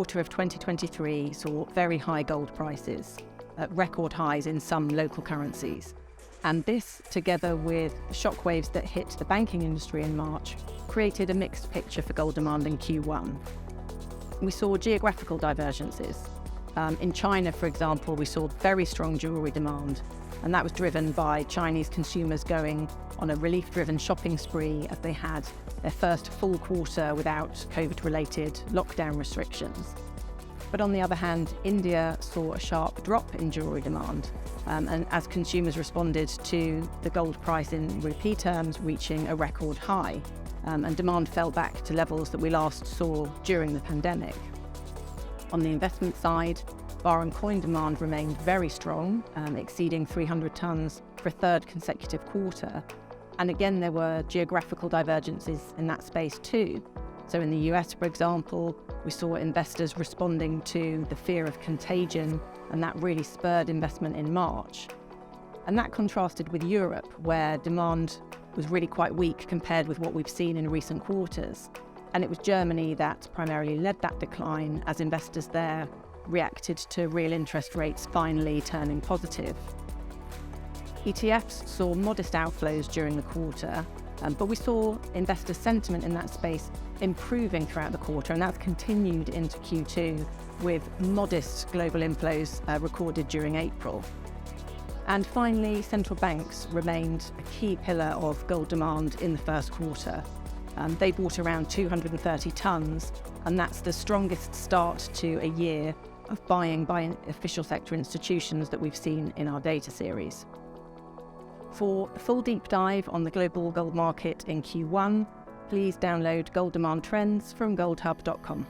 quarter of 2023 saw very high gold prices, at record highs in some local currencies. And this, together with the shockwaves that hit the banking industry in March, created a mixed picture for gold demand in Q1. We saw geographical divergences. In China, for example, we saw very strong jewellery demand, and that was driven by Chinese consumers going on a relief-driven shopping spree as they had their first full quarter without COVID-related lockdown restrictions. But on the other hand, India saw a sharp drop in jewellery demand, and as consumers responded to the gold price in rupee terms reaching a record high, and demand fell back to levels that we last saw during the pandemic. On the investment side, bar and coin demand remained very strong, exceeding 300 tonnes for a third consecutive quarter. And again, there were geographical divergences in that space too. So in the US, for example, we saw investors responding to the fear of contagion, and that really spurred investment in March. And that contrasted with Europe, where demand was really quite weak compared with what we've seen in recent quarters. And it was Germany that primarily led that decline as investors there reacted to real interest rates finally turning positive. ETFs saw modest outflows during the quarter, but we saw investor sentiment in that space improving throughout the quarter, and that's continued into Q2 with modest global inflows recorded during April. And finally, central banks remained a key pillar of gold demand in the first quarter. They bought around 230 tonnes, and that's the strongest start to a year of buying by official sector institutions that we've seen in our data series. For a full deep dive on the global gold market in Q1, please download Gold Demand Trends from goldhub.com.